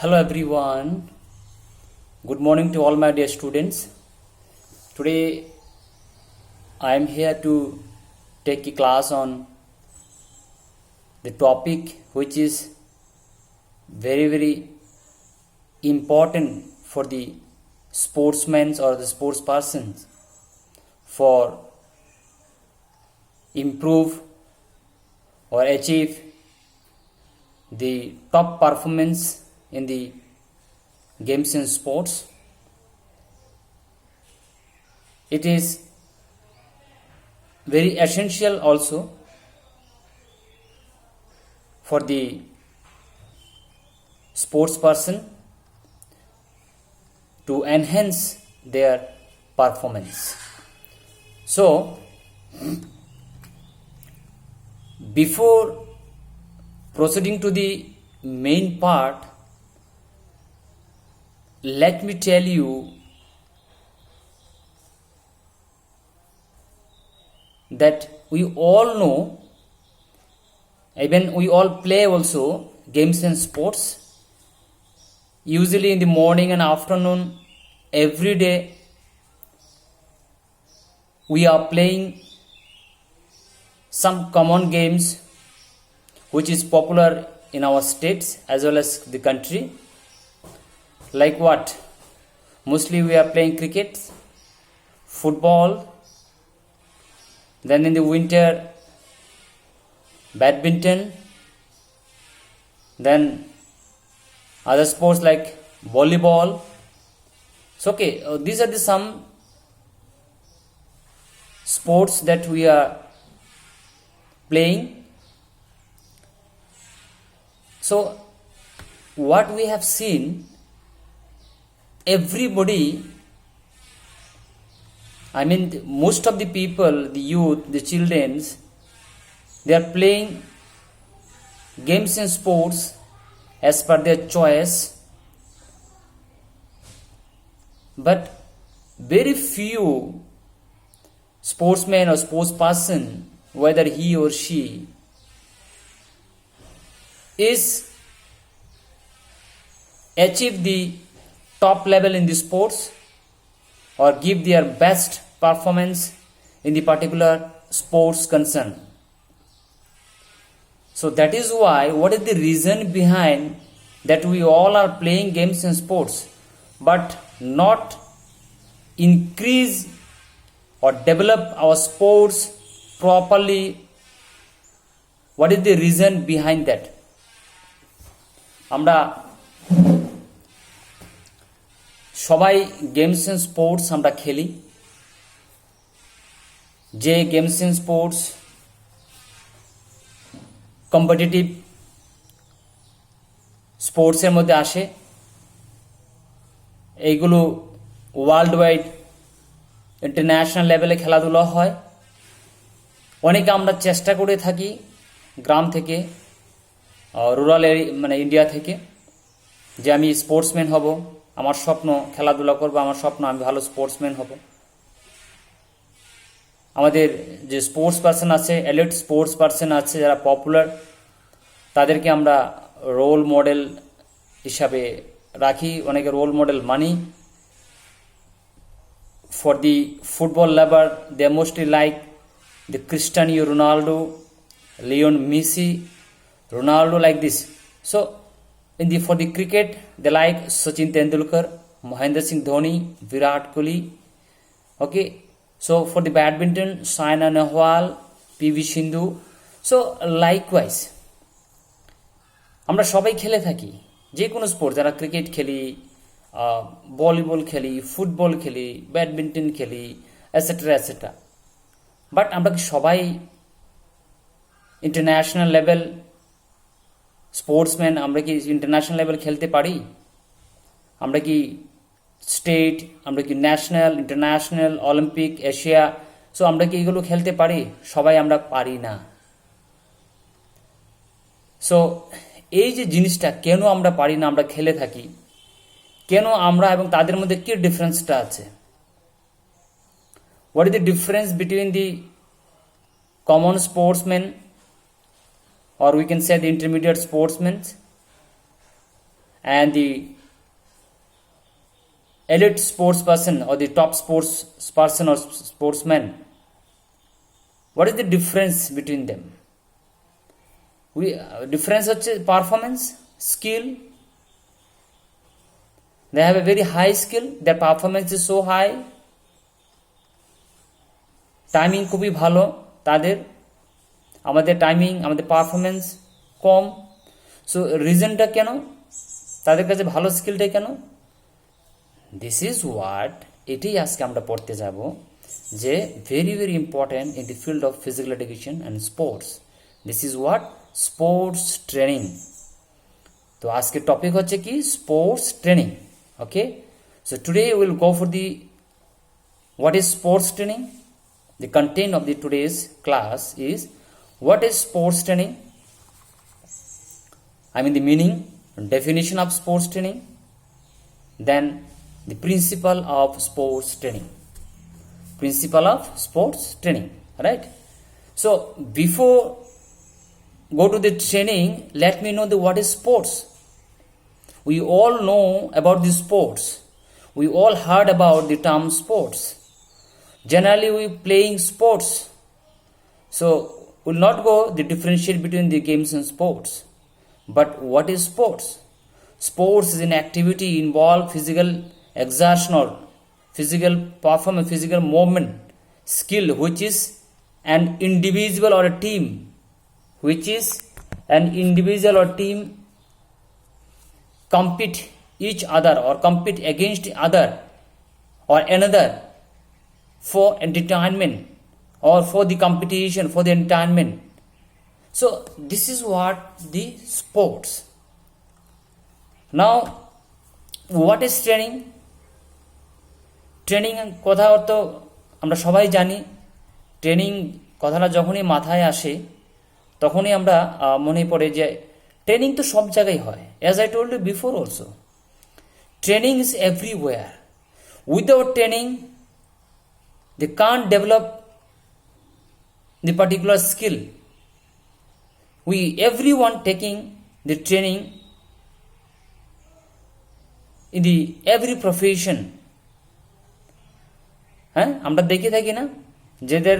Hello everyone. Good morning to all my dear students. Today I am here to take a class on the topic which is very important for the sportsmen or the sports persons for improve or achieve the top performance in the games and sports. It is very essential also for the sports person to enhance their performance. So, before proceeding to the main part, let me tell you that we all know, even we all play also games and sports. Usually in the morning and afternoon, every day we are playing some common games which is popular in our states as well as the country. Like what? Mostly we are playing cricket, football, then in the winter badminton, then other sports like volleyball. So these are the some sports that we are playing. So what we have seen, everybody, I mean most of the people, the youth, the children, they are playing games and sports as per their choice, but very few sportsmen or sports person, whether he or she is achieve the top level in the sports or give their best performance in the particular sports concern. So that is why, what is the reason behind that we all are playing games and sports but not increase or develop our sports properly? What is the reason behind that? আমরা সবাই games and sports আমরা খেলি। যে games and sports competitive স্পোর্টসের মধ্যে আসে, এইগুলো world wide international লেভেলে খেলাধুলা হয়। অনেকে আমরা চেষ্টা করে থাকি গ্রাম থেকে, রুরাল মানে ইন্ডিয়া থেকে, যে আমি স্পোর্টসম্যান হব, আমার স্বপ্ন খেলাধুলা করবো, আমার স্বপ্ন আমি ভালো স্পোর্টসম্যান হব। আমাদের যে স্পোর্টস পার্সন আছে, এলিট স্পোর্টস পার্সন আছে যারা পপুলার, তাদেরকে আমরা রোল মডেল হিসাবে রাখি, অনেকে রোল মডেল মানি। For the football lover, they mostly like the Cristiano Ronaldo, Lionel Messi, Ronaldo, like this. So for the cricket, they like Sachin Tendulkar, Mahendra Singh Dhoni, Virat Kohli. Okay, so for the badminton, Saina Nehwal, PV Sindhu. So likewise, আমরা সবাই খেলে থাকি যে কোনো sport, যারা cricket খেলি, volleyball খেলি, football খেলি, ব্যাডমিন্টন খেলি, এটসেট্রা এটসেট্রা। বাট আমরা কি সবাই ইন্টারন্যাশনাল লেভেল স্পোর্টসম্যান? আমরা কি ইন্টারন্যাশনাল লেভেল খেলতে পারি? আমরা কি স্টেট, আমরা কি national, international, Olympic, Asia, so আমরা কি এগুলো খেলতে পারি? সবাই আমরা পারি না। সো এই যে জিনিসটা, কেন আমরা পারি না, আমরা খেলে থাকি কেন, আমরা এবং তাদের মধ্যে কি ডিফারেন্সটা আছে? What is the difference between the common sportsmen, or we can say the intermediate sportsmen, and the elite sports person or the top sports person or sportsman, what is the difference between them? Difference হচ্ছে performance, skill. They have a very high skill, their performance is so high, timing খুবই ভালো তাদের, আমাদের timing, আমাদের performance কম। So রিজনটা কেন তাদের কাছে ভালো স্কিলটা কেন? দিস ইজ হোয়াট, এটাই আজকে আমরা পড়তে যাব, যে very very important in the field of physical education and sports. This is what, sports training. তো আজকের টপিক হচ্ছে কি, sports training. Okay, so today will go for the what is sports training. The content of the today's class is what is sports training, I mean the meaning, definition of sports training, then the principle of sports training, principle of sports training, right? So before go to the training, let me know the what is sports. We all know about the sports, we all heard about the term sports. Generally we playing sports, so we'll not go the differentiate between the games and sports. But what is sports? Sports is an activity involve physical exertion or physical performance, physical movement, skill which is an individual or a team, which is an individual or team compete each other or compete against other or another for entertainment or for the competition, for the entertainment. So this is what the sports. Now what is training? Training কথা তো আমরা সবাই জানি। Training কথাটা যখনই মাথায় আসে তখনই আমরা মনে পড়ে যে ট্রেনিং তো সব জায়গায় হয়। As I told you before also, training is everywhere. Without training they can't develop the particular skill. Everyone taking the training in the every profession. হ্যাঁ, আমরা দেখে থাকি না, যাদের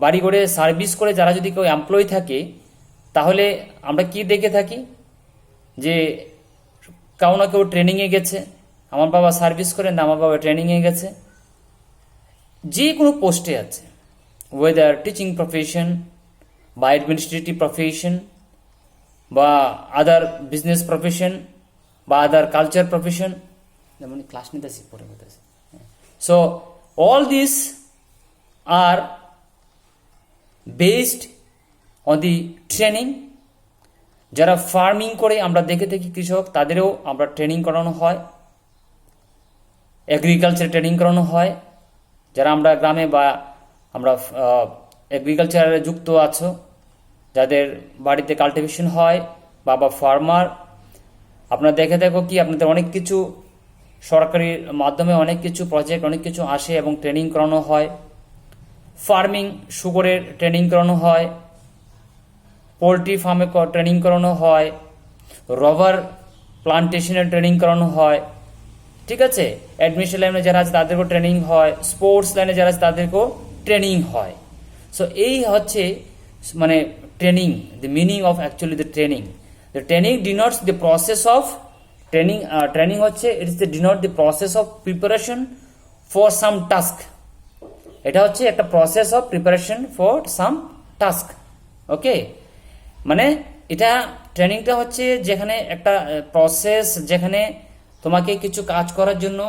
বাড়ি ঘরে সার্ভিস করে যারা যদি কেউ এমপ্লয় থাকে, তাহলে আমরা কি দেখে থাকি যে কাউ না কেউ ট্রেনিংয়ে গেছে। আমার বাবা সার্ভিস করেন, আমার বাবা ট্রেনিংয়ে গেছে। যে কোনো পোস্টে আছে, ওয়েদার টিচিং প্রফেশন বা অ্যাডমিনিস্ট্রেটিভ প্রফেশন বা আদার বিজনেস প্রফেশন বা আদার কালচার প্রফেশন, যেমন ক্লাস নিতে পড়ে বলতেছে। So all this are based on the training. যারা ফার্মিং করে আমরা দেখে থাকি কৃষক, তাদেরও আমরা ট্রেনিং করানো হয়, এগ্রিকালচার ট্রেনিং করানো হয়। যারা আমরা গ্রামে বা আমরা এগ্রিকালচারে যুক্ত আছো, যাদের বাড়িতে কাল্টিভেশন হয় বা ফার্মার, আপনারা দেখে দেখো কি আপনাদের অনেক কিছু সরকারির মাধ্যমে অনেক কিছু প্রজেক্ট, অনেক কিছু আসে এবং ট্রেনিং করানো হয়। ফার্মিং, সুগারের ট্রেনিং করানো হয়, পোলট্রি ফার্মে ট্রেনিং করানো হয়, রবার প্লান্টেশনের ট্রেনিং করানো হয়। ঠিক আছে, অ্যাডমিশন লাইনে যারা আছে তাদেরকেও ট্রেনিং হয়, স্পোর্টস লাইনে যারা আছে তাদেরকেও ট্রেনিং হয়। সো এই হচ্ছে মানে training, the meaning of actually the training. The training denotes the process of training. Training হচ্ছে it is the denote the process of preparation for some task. এটা হচ্ছে একটা process of preparation for some task. Okay, মানে এটা ট্রেনিংটা হচ্ছে যেখানে একটা প্রসেস, যেখানে তোমাকে কিছু কাজ করার জন্য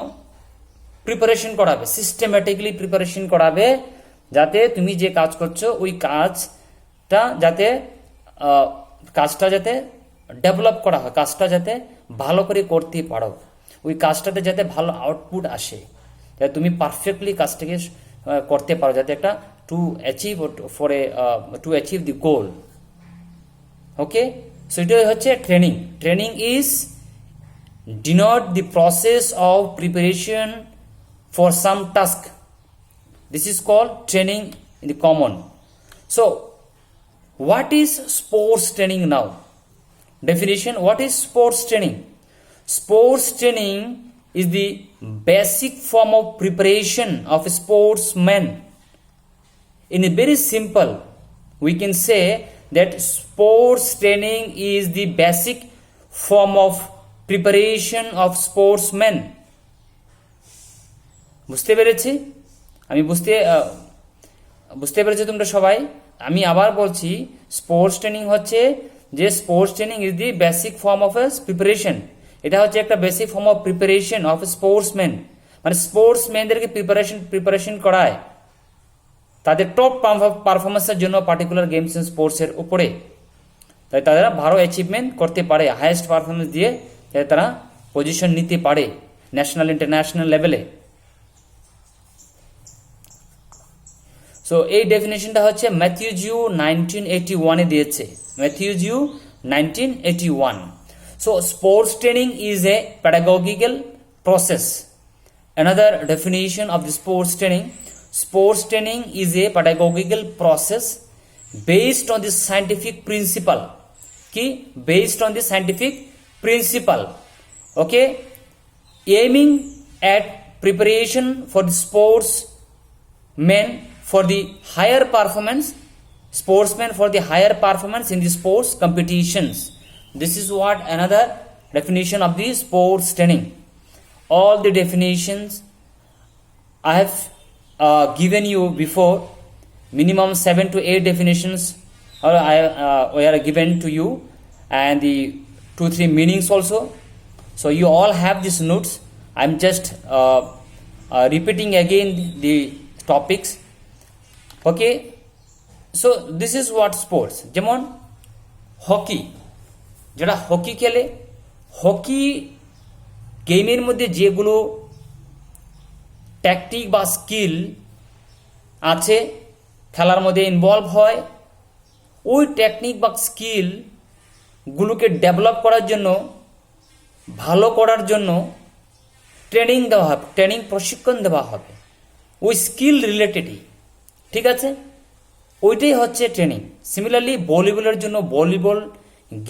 প্রিপারেশন করাবে, সিস্টেম্যাটিকলি প্রিপারেশন করাবে, যাতে তুমি যে কাজ করছো ওই কাজটা যাতে ডেভেলপ করা হয়, কাজটা যাতে ভালো করে করতে পারো, ওই কাজটাতে যাতে ভালো আউটপুট আসে, যাতে তুমি পারফেক্টলি কাজটাকে করতে পারো, যাতে একটা to achieve the goal. Okay, so এটা হচ্ছে training. Training is denote the process of preparation for some task. This is called training in the common. So what is sports training now? definition, what is sports training? Sports training is the basic form of preparation of a sportsman. In a very simple, we can say that sports training is the basic form of preparation of sportsmen. বুঝতে পেরেছি? আমি বুঝতে পেরেছি তোমরা সবাই? আমি আবার বলছি, স্পোর্টস ট্রেনিং হচ্ছে যে sports training is the basic form of A preparation. এটা হচ্ছে একটা basic form of preparation of sportsman, মানে স্পোর্টসম্যানদেরকে প্রিপারেশন করায় তাদের টপ পারফরমেন্সের জন্য পার্টিকুলার গেমস এন্ড স্পোর্টসের উপরে, তাই তারা ভালো অ্যাচিভমেন্ট করতে পারে, হাইয়েস্ট পারফরমেন্স দিয়ে তারা পজিশন নিতে পারে ন্যাশনাল ইন্টারন্যাশনাল লেভেলে। সো এই ডেফিনেশনটা হচ্ছে ম্যাথিউ জিউ 1981 দিয়েছে, Matveyev 1981। So sports training is a pedagogical process. Another definition of the sports training is a pedagogical process based on the scientific principle. Based on the scientific principle, okay, aiming at preparation for the sportsmen for the higher performance in the sports competitions. This is what another definition of the sports training. All the definitions I have given you before, minimum 7 to 8 definitions were given to you, and the 2-3 meanings also. So you all have these notes. I'm just repeating again the topics. Okay, so this is what sports. যেমন hockey, যারা hockey খেলে, hockey গেমের মধ্যে যেগুলো tactic বা skill আছে খেলার মধ্যে ইনভলভ হয়, ওই টেকনিক বা স্কিলগুলোকে ডেভেলপ করার জন্য, ভালো করার জন্য ট্রেনিং দেওয়া হবে, ট্রেনিং প্রশিক্ষণ দেওয়া হবে ওই স্কিল রিলেটেডই, ঠিক আছে? ওইটাই হচ্ছে ট্রেনিং। সিমিলারলি ভলিবলের জন্য ভলিবল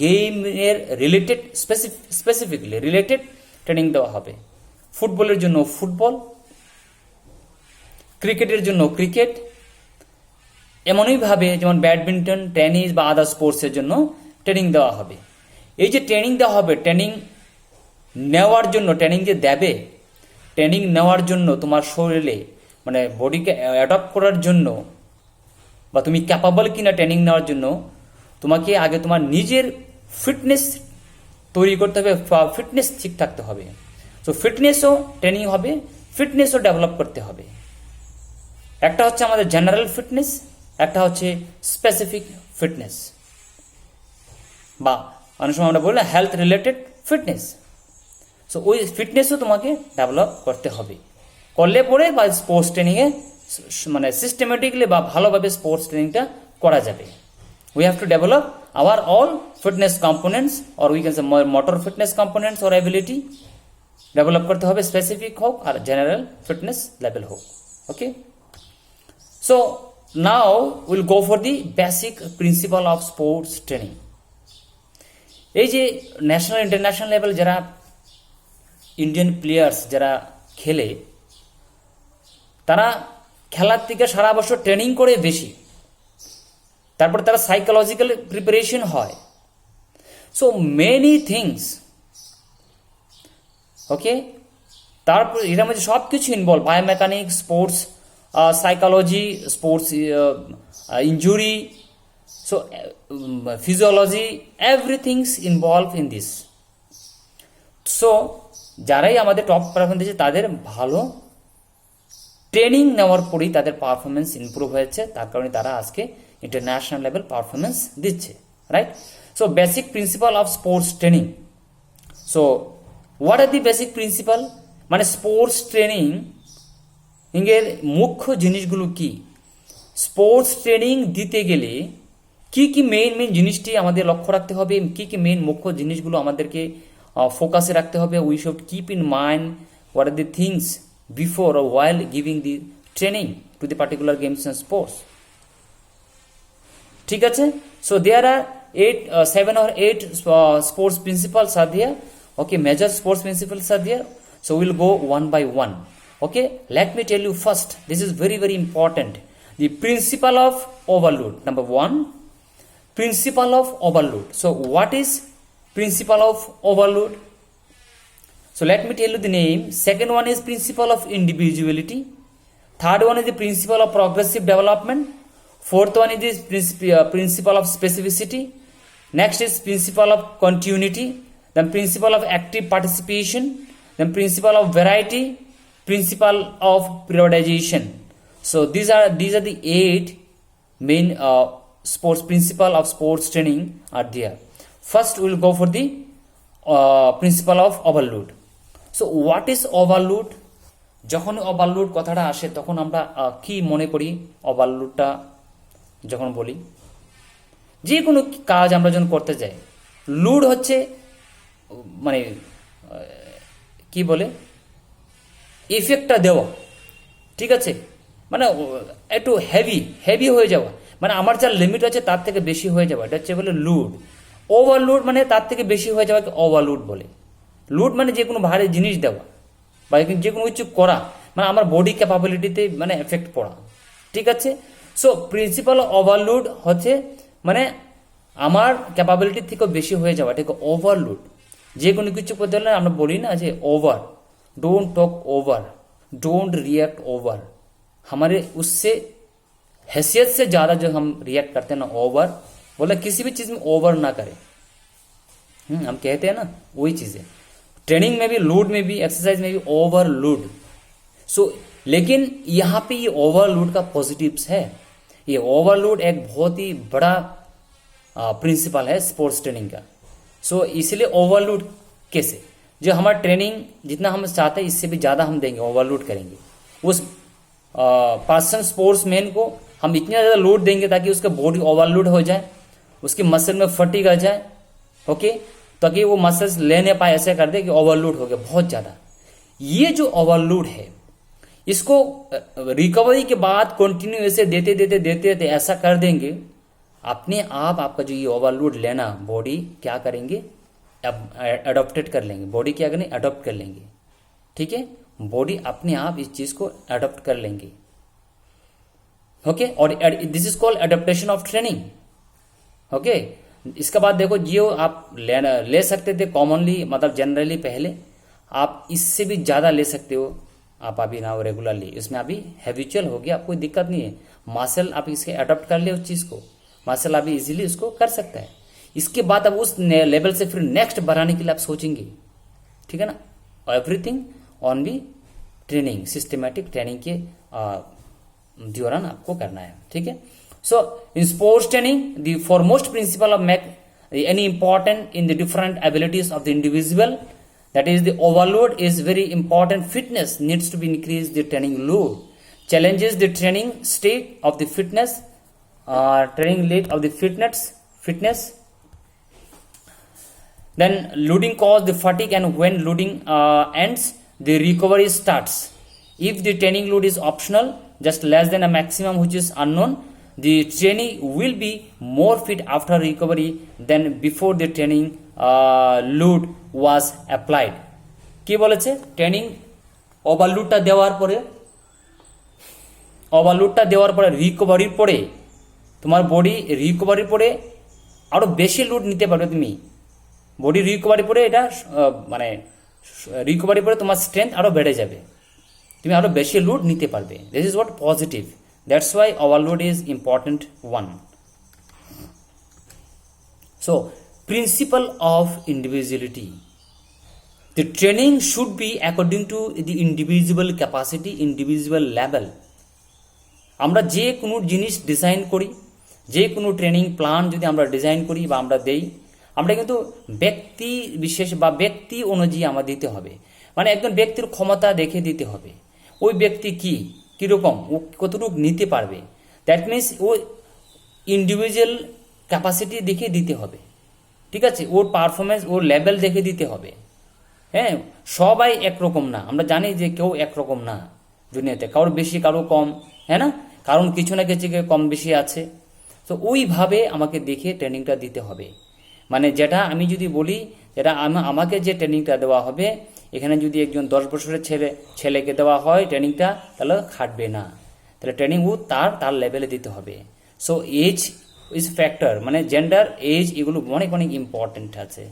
গেমের রিলেটেড স্পেসিফিকলি রিলেটেড ট্রেনিং দেওয়া হবে, ফুটবলের জন্য ফুটবল, ক্রিকেটের জন্য ক্রিকেট, এমনইভাবে যেমন ব্যাডমিন্টন, টেনিস বা আদার স্পোর্টসের জন্য ট্রেনিং দেওয়া হবে। এই যে ট্রেনিং দেওয়া হবে, ট্রেনিং নেওয়ার জন্য, ট্রেনিং যে দেবে, ট্রেনিং নেওয়ার জন্য তোমার শরীরে মানে বডিকে অ্যাডপ্ট করার জন্য বা তুমি ক্যাপাবল কিনা ট্রেনিং নেওয়ার জন্য তোমাকে আগে তোমার নিজের ফিটনেস তৈরি করতে হবে, ফিটনেস ঠিক থাকতে হবে। সো ফিটনেসও ট্রেনিং হবে, ফিটনেসও ডেভেলপ করতে হবে। একটা হচ্ছে আমাদের জেনারেল ফিটনেস, একটা হচ্ছে স্পেসিফিক ফিটনেস, বা অনেক সময় আমরা বলি হেলথ রিলেটেড ফিটনেস। সো ওই ফিটনেসও তোমাকে ডেভেলপ করতে হবে, করলে পরে বা স্পোর্টস ট্রেনিংয়ে মানে সিস্টেমেটিকলি বা ভালোভাবে স্পোর্টস ট্রেনিংটা করা যাবে। We have to develop our all fitness components, or we can say motor fitness components or ability develop করতে হবে, স্পেসিফিক হোক আর জেনারেল ফিটনেস লেভেল হোক। Okay, so now will go for the basic principle of sports training. এই যে national international level যারা Indian players যারা খেলে, তারা খেলার থেকে সারা বছর ট্রেনিং করে বেশি, তারপর তারা সাইকোলজিক্যাল প্রিপারেশন হয়। সো মেনি থিংস, ওকে, তারপর এটার মধ্যে সব কিছু involve, biomechanics, sports psychology, sports injury, so physiology, everythings involve in this. So যারাই আমাদের টপ পারফরমেন্স দিচ্ছে তাদের ভালো ট্রেনিং নেওয়ার পরেই তাদের পারফরমেন্স ইমপ্রুভ হয়েছে, তার কারণে তারা আজকে ইন্টারন্যাশনাল লেভেল পারফরমেন্স দিচ্ছে, right? So basic principle of sports training. So what are the basic principal, মানে স্পোর্টস ট্রেনিং এর মুখ্য জিনিসগুলো কি? স্পোর্টস ট্রেনিং দিতে গেলে কি কি মেইন জিনিসটি আমাদের লক্ষ্য রাখতে হবে, কি কি মেইন মুখ্য জিনিসগুলো আমাদেরকে ফোকাসে রাখতে হবে? We should keep in mind what are the things before or while giving the training to the particular games and sports, ঠিক আছে? So there are 7 or 8 sports principles are there. Okay, major sports principles are there. So we'll go one by one. Okay, let me tell you first, this is very very important, the principle of overload. Number one, principle of overload. So what is principle of overload? So let me tell you the name. Second one is principle of individuality. Third one is the principle of progressive development. Fourth one is the principle of specificity. Next is principle of continuity. Then principle of active participation. Then principle of variety. Principle of periodization. So these are the 8 main sports principle of sports training are there. First we will go for the principle of overload. So what is overload? যখন overload কথাটা আসে তখন আমরা কি মনে করি? ওভারলোডটা যখন বলি, যে কোনো কাজ আমরা যখন করতে যাই, লোড হচ্ছে মানে কি বলে, ইফেক্টটা দেওয়া, ঠিক আছে, মানে একটু হেভি হয়ে যাওয়া, মানে আমার যা লিমিট আছে তার থেকে বেশি হয়ে যাওয়া, এটা হচ্ছে বলে লোড। ওভারলোড মানে তার থেকে বেশি হয়ে যাওয়াকে ওভারলোড বলে। লোড মানে যে কোনো ভারী জিনিস দেওয়া বা যে কোনো কিছু করা, মানে আমার বডি ক্যাপাবিলিটিতে মানে এফেক্ট পড়া, ঠিক আছে। সো প্রিন্সিপাল ওভারলোড হচ্ছে মানে আমার ক্যাপাবিলিটি থেকেও বেশি হয়ে যাওয়া, ঠিক ওভারলোড। যে কোনো কিছু করতে হলে আমরা বলি না যে over, don't talk over, don't react over. हमारे उससे हैसियत से ज़्यादा जो हम रिएक्ट करते हैं ना ओवर, बोला किसी भी चीज़ में ओवर ना करें। हम कहते हैं ना वही चीज़ है। ट्रेनिंग में भी, लोड में भी, एक्सरसाइज में भी ओवरलोड। सो लेकिन यहाँ पे ये ओवरलोड का पॉजिटिव्स है। ये ओवरलोड एक बहुत ही बड़ा प्रिंसिपल है स्पोर्ट्स ट्रेनिंग का। सो इसलिए ओवरलोड कैसे, जो हमारा ट्रेनिंग जितना हम चाहते हैं इससे भी ज़्यादा हम देंगे, ओवरलोड करेंगे उस पर्सन स्पोर्ट्स मैन को। हम इतना ज़्यादा लोड देंगे ताकि उसका बॉडी ओवरलोड हो जाए, उसकी मसल में फटीग आ जाए, ओके, ताकि वो मसल्स ले नहीं पाए, ऐसे कर दे कि ओवरलोड हो गया बहुत ज़्यादा। ये जो ओवरलोड है इसको रिकवरी के बाद कंटिन्यू ऐसे देते ऐसा कर देंगे, अपने आप आपका जो ये ओवरलोड लेना बॉडी क्या करेंगे, अडॉप्टेड कर लेंगे। बॉडी क्या करेंगे, अडॉप्ट कर लेंगे, ठीक है। बॉडी अपने आप इस चीज को अडॉप्ट कर लेंगे, ओके। और this is called adaptation of training, okay. इसके बाद देखो, जो आप ले सकते थे कॉमनली, मतलब जनरली पहले, आप इससे भी ज्यादा ले सकते हो। आप अभी ना रेगुलरली इसमें अभी हैबिचुअल हो गया, कोई दिक्कत नहीं है। मसल आप इसके अडॉप्ट कर ले उस चीज को, मसल अभी इजीली उसको कर सकता है। इसके बाद अब उस लेवल से फिर नेक्स्ट बढ़ाने के लिए आप सोचेंगे, ठीक है ना। Everything only training, systematic training के दौरान आपको करना है, ठीक है। So in sports training the foremost principle of make any important in the different abilities of the individual, that is the overload is very important. Fitness needs to be increase the training load, challenges the training state of the fitness, training rate of the fitness. Then loading causes the fatigue, and when loading ends, the recovery starts. If the training load is optional, just less than a maximum which is unknown, the trainee will be more fit after recovery than before the training load was applied. কি বলেছে, training ওভারলোডটা দেওয়ার পরে রিকভারির পরে তোমার body রিকভারির পরে আরো বেশি load নিতে পারবে। তুমি বডি রিকভারি পরে এটা মানে রিকভারি পরে তোমার স্ট্রেংথ আরো বেড়ে যাবে, তুমি আরো বেশি লোড নিতে পারবে। This is what positive, that's why overload is important one. So principal of individuality, the training should be according to the individual capacity, individual level. আমরা যে কোনো জিনিস ডিজাইন করি, যে কোনো ট্রেনিং প্ল্যান যদি আমরা ডিজাইন করি বা আমরা দেই, আমরা কিন্তু ব্যক্তি বিশেষ বা ব্যক্তি অনুযায়ী আমরা দিতে হবে। মানে একজন ব্যক্তির ক্ষমতা দেখে দিতে হবে, ওই ব্যক্তি কীরকম, ও কতটুকু নিতে পারবে। দ্যাট মিনস ও ইন্ডিভিজুয়াল ক্যাপাসিটি দেখে দিতে হবে, ঠিক আছে। ওর পারফরমেন্স, ওর লেভেল দেখে দিতে হবে। হ্যাঁ, সবাই একরকম না, আমরা জানি যে কেউ একরকম না দুনিয়াতে, কারোর বেশি কারো কম, হ্যাঁ না, কারণ কিছু না কিছু কম বেশি আছে। তো ওইভাবে আমাকে দেখে ট্রেনিংটা দিতে হবে। মানে যেটা আমি যদি বলি, যেটা আমাকে যে ট্রেনিংটা দেওয়া হবে, এখানে যদি একজন 10 বছরের ছেলেকে দেওয়া হয় ট্রেনিংটা, তাহলে খাটবে না, তাহলে ট্রেনিং তার লেভেলে দিতে হবে। সো এজ ইজ ফ্যাক্টর, মানে জেন্ডার, এজ, এগুলো অনেক অনেক ইম্পর্টেন্ট আছে।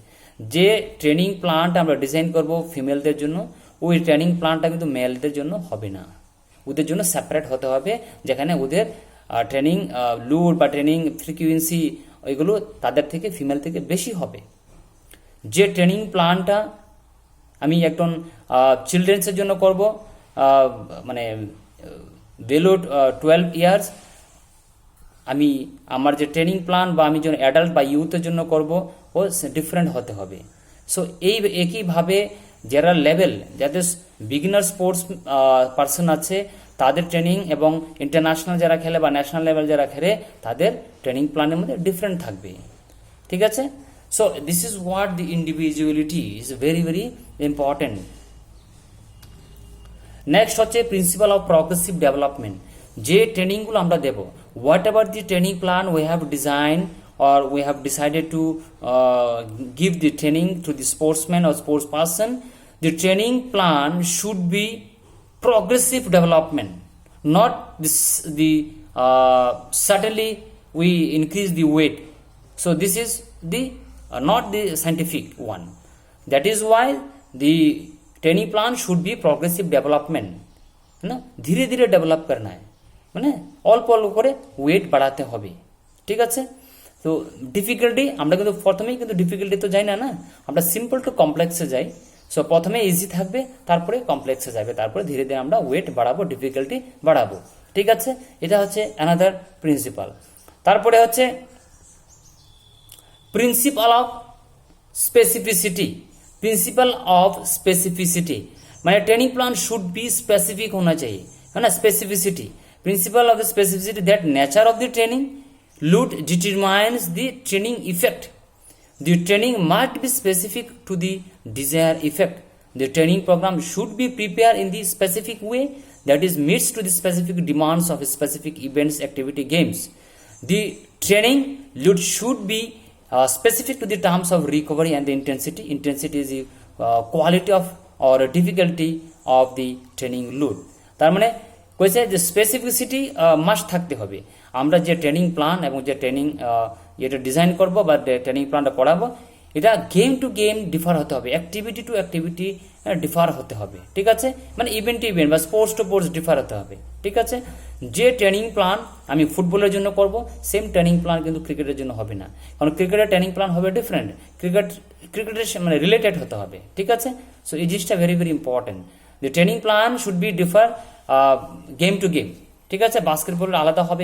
যে ট্রেনিং প্ল্যানটা আমরা ডিজাইন করব ফিমেলদের জন্য, ওই ট্রেনিং প্ল্যানটা কিন্তু মেলদের জন্য হবে না, ওদের জন্য সেপারেট হতে হবে, যেখানে ওদের ট্রেনিং লোড বা ট্রেনিং ফ্রিকুয়েন্সি ওইগুলো তাদের থেকে, ফিমেল থেকে বেশি হবে। যে ট্রেনিং প্ল্যানটা আমি একজন চিলড্রেন্সের জন্য করব, মানে বিলো 12 ইয়ার্স, আমি আমার যে ট্রেনিং প্ল্যান বা আমি যখন অ্যাডাল্ট বা ইউথের জন্য করব, ও ডিফারেন্ট হতে হবে। সো একইভাবে যারা লেভেল, যাদের বিগিনার স্পোর্টস পার্সন আছে, তাদের ট্রেনিং এবং ইন্টারন্যাশনাল যারা খেলে বা ন্যাশনাল লেভেল যারা খেলে, তাদের ট্রেনিং প্ল্যানের মধ্যে ডিফারেন্ট থাকবে। ঠিক আছে? So this is what the individuality is very very important. Next হচ্ছে প্রিন্সিপাল অফ প্রগ্রেসিভ ডেভেলপমেন্ট। যে ট্রেনিংগুলো আমরা দেব, whatever the training plan we have design or we have decided to give the training to the sportsman or sports person, the training plan should be progressive development, not the suddenly we increase the weight. So this is the not the scientific one. That is why the training plan should be progressive development, না ধীরে ধীরে develop করনা है, মানে অল্প অল্প করে wait বাড়াতে হবে। ঠিক আছে? তো ডিফিকাল্টি আমরা কিন্তু প্রথমেই কিন্তু ডিফিকাল্টি তো যাই না, আমরা সিম্পল টু কমপ্লেক্সে যাই। সো প্রথমে ইজি থাকবে, তারপরে কমপ্লেক্সে যাবে, তারপরে ধীরে ধীরে আমরা ওয়েট বাড়াবো, ডিফিকাল্টি বাড়াবো। ঠিক আছে? এটা হচ্ছে অ্যানাদার প্রিন্সিপাল। তারপরে হচ্ছে principle of specificity. Principle of specificity, মানে training plan should be specific होना चाहिए, है ना, specificity. Principle of specificity, that nature of the training load determines the training effect. The training must be specific to the desired effect. The training program should be prepared in the specific way that is meets to the specific demands of specific events, activity, games. The training load should be specific to the terms of recovery and the intensity. Intensity is the quality of or difficulty of the training load. তার মানে কইছে যে specificity must থাকতে হবে। আমরা যে training plan এবং যে ট্রেনিং যেটা ডিজাইন করব বা ট্রেনিং প্ল্যানটা পড়াবো, এটা গেম টু গেম ডিফার হতে হবে, অ্যাক্টিভিটি টু অ্যাক্টিভিটি ডিফার হতে হবে। ঠিক আছে? মানে ইভেন্ট টু ইভেন্ট বা স্পোর্টস টু স্পোর্টস ডিফার হতে হবে। ঠিক আছে? যে ট্রেনিং প্ল্যান আমি ফুটবলের জন্য করব, সেম ট্রেনিং প্ল্যান কিন্তু ক্রিকেটের জন্য হবে না, কারণ ক্রিকেটের ট্রেনিং প্ল্যান হবে ডিফারেন্ট, ক্রিকেটের মানে রিলেটেড হতে হবে। ঠিক আছে? সো এই জিনিসটা very very important. The training plan should be differ game to game. ঠিক আছে? বাস্কেটবলের আলাদা হবে,